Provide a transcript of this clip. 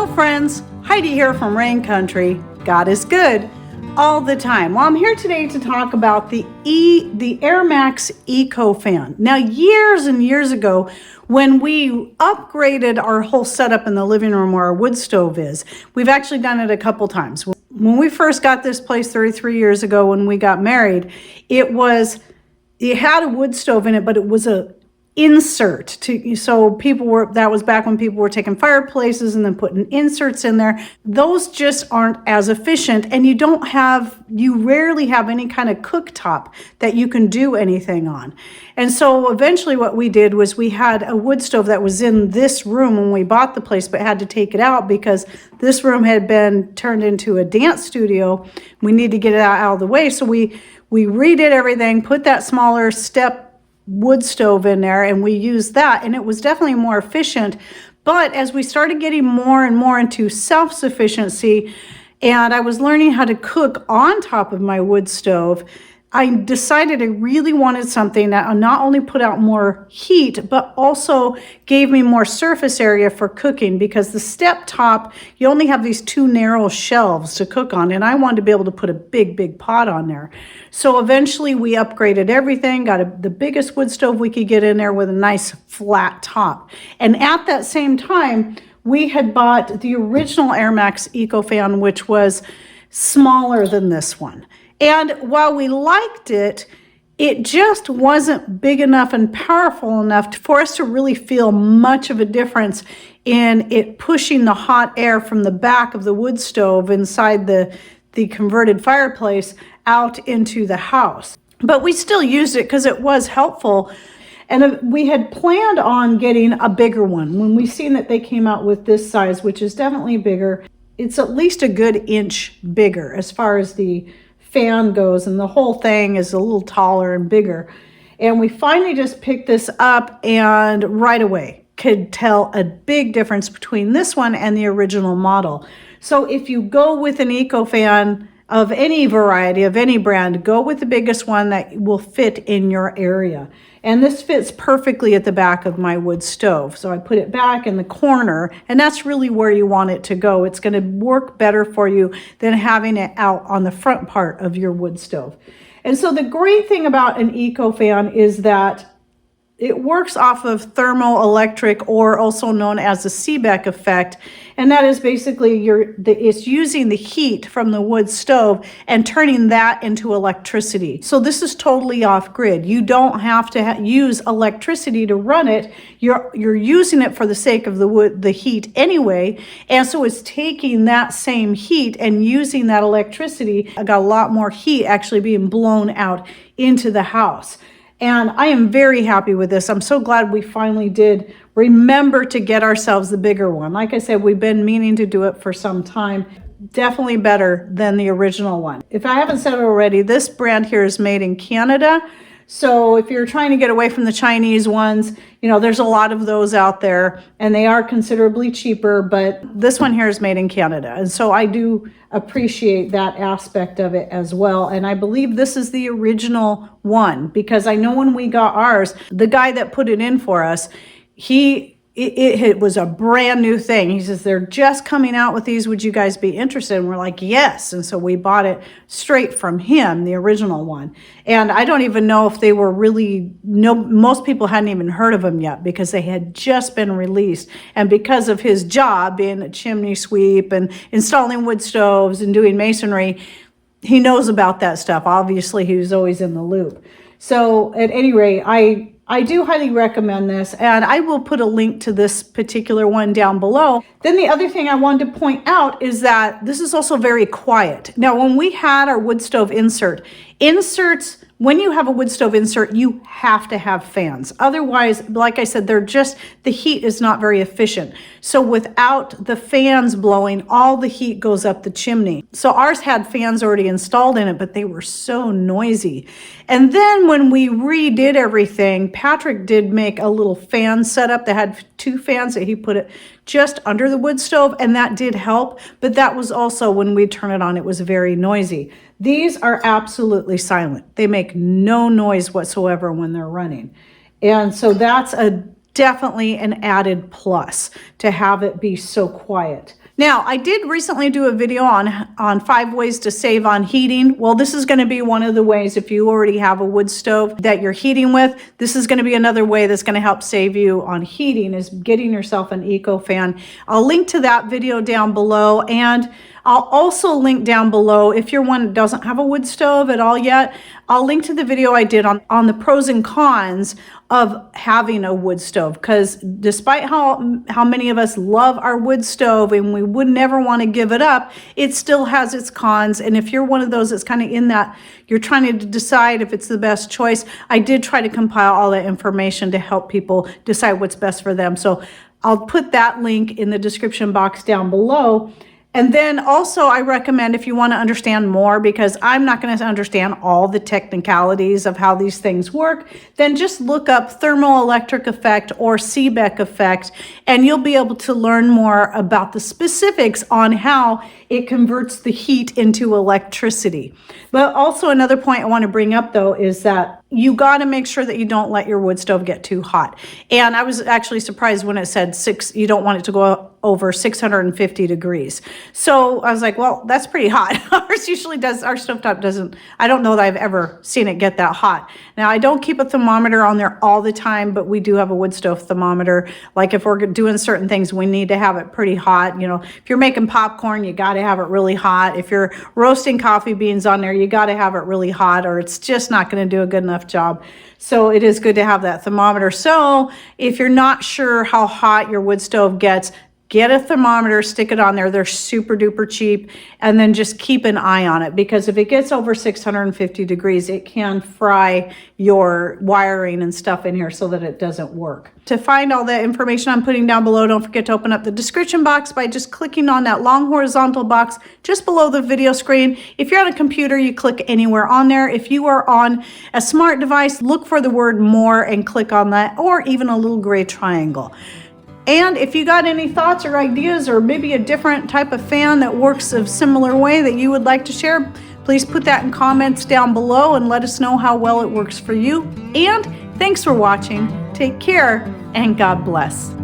Hello friends, Heidi here from Rain Country. God is good all the time. Well, I'm here today to talk about the Air Max EcoFan. Now, years and years ago, when we upgraded our whole setup in the living room where our wood stove is, we've actually done it a couple times. When we first got this place 33 years ago when we got married, it had a wood stove in it, but it was a insert so people were, that was back when people were taking fireplaces and then putting inserts in there. Those just aren't as efficient, and you rarely have any kind of cooktop that you can do anything on. And so eventually what we did was we had a wood stove that was in this room when we bought the place, but had to take it out because this room had been turned into a dance studio. We needed to get it out of the way, so we redid everything, put that smaller step wood stove in there, and we used that, and it was definitely more efficient. But as we started getting more and more into self-sufficiency, and I was learning how to cook on top of my wood stove, I decided I really wanted something that not only put out more heat, but also gave me more surface area for cooking, because the step top, you only have these two narrow shelves to cook on, and I wanted to be able to put a big pot on there. So eventually we upgraded everything, got the biggest wood stove we could get in there with a nice flat top. And at that same time, we had bought the original Air Max EcoFan, which was smaller than this one. And while we liked it, it just wasn't big enough and powerful enough for us to really feel much of a difference in it pushing the hot air from the back of the wood stove inside the converted fireplace out into the house. But we still used it because it was helpful. And we had planned on getting a bigger one. When we seen that they came out with this size, which is definitely bigger, it's at least a good inch bigger as far as the fan goes, and the whole thing is a little taller and bigger. And we finally just picked this up, and right away could tell a big difference between this one and the original model. So if you go with an EcoFan of any variety, of any brand, go with the biggest one that will fit in your area. And this fits perfectly at the back of my wood stove. So I put it back in the corner, and that's really where you want it to go. It's going to work better for you than having it out on the front part of your wood stove. And so the great thing about an EcoFan is that it works off of thermoelectric, or also known as the Seebeck effect. And that is basically it's using the heat from the wood stove and turning that into electricity. So this is totally off grid. You don't have to use electricity to run it. You're using it for the sake of the heat anyway. And so it's taking that same heat and using that electricity. I got a lot more heat actually being blown out into the house. And I am very happy with this. I'm so glad we finally did remember to get ourselves the bigger one. Like I said, we've been meaning to do it for some time. Definitely better than the original one. If I haven't said it already, this brand here is made in Canada. So if you're trying to get away from the Chinese ones, there's a lot of those out there, and they are considerably cheaper, but this one here is made in Canada. And so I do appreciate that aspect of it as well. And I believe this is the original one, because I know when we got ours, the guy that put it in for us, it was a brand new thing. He says, they're just coming out with these. Would you guys be interested? And we're like, yes. And so we bought it straight from him, the original one. And I don't even know if they were most people hadn't even heard of them yet, because they had just been released. And because of his job being a chimney sweep and installing wood stoves and doing masonry, he knows about that stuff. Obviously, he was always in the loop. So at any rate, I do highly recommend this, and I will put a link to this particular one down below. Then the other thing I wanted to point out is that this is also very quiet. Now, when we had our wood stove inserts, when you have a wood stove insert, you have to have fans. Otherwise, like I said, the heat is not very efficient. So without the fans blowing, all the heat goes up the chimney. So ours had fans already installed in it, but they were so noisy. And then when we redid everything, Patrick did make a little fan setup that had two fans that he put it just under the wood stove, and that did help. But that was also, when we turn it on, it was very noisy. These are absolutely silent. They make no noise whatsoever when they're running. And so that's a definitely an added plus to have it be so quiet. Now, I did recently do a video on 5 ways to save on heating. Well, this is going to be one of the ways. If you already have a wood stove that you're heating with, this is going to be another way that's going to help save you on heating, is getting yourself an EcoFan. I'll link to that video down below, and I'll also link down below, if you're one that doesn't have a wood stove at all yet, I'll link to the video I did on the pros and cons of having a wood stove, because despite how many of us love our wood stove and we would never want to give it up, it still has its cons. And if you're one of those that's kind of in that, you're trying to decide if it's the best choice, I did try to compile all that information to help people decide what's best for them. So I'll put that link in the description box down below. And then also I recommend, if you want to understand more, because I'm not going to understand all the technicalities of how these things work, then just look up thermoelectric effect or Seebeck effect, and you'll be able to learn more about the specifics on how it converts the heat into electricity. But also another point I want to bring up though is that you got to make sure that you don't let your wood stove get too hot. And I was actually surprised when it said you don't want it to go over 650 degrees. So I was like, well, that's pretty hot. Ours usually does, our stovetop doesn't, I don't know that I've ever seen it get that hot. Now, I don't keep a thermometer on there all the time, but we do have a wood stove thermometer. Like if we're doing certain things, we need to have it pretty hot. You know, if you're making popcorn, you got to have it really hot. If you're roasting coffee beans on there, you got to have it really hot, or it's just not going to do a good enough job. So it is good to have that thermometer. So if you're not sure how hot your wood stove gets, get a thermometer, stick it on there. They're super duper cheap. And then just keep an eye on it, because if it gets over 650 degrees, it can fry your wiring and stuff in here so that it doesn't work. To find all the information I'm putting down below, don't forget to open up the description box by just clicking on that long horizontal box just below the video screen. If you're on a computer, you click anywhere on there. If you are on a smart device, look for the word more and click on that, or even a little gray triangle. And if you got any thoughts or ideas, or maybe a different type of fan that works a similar way that you would like to share, please put that in comments down below and let us know how well it works for you. And thanks for watching. Take care and God bless.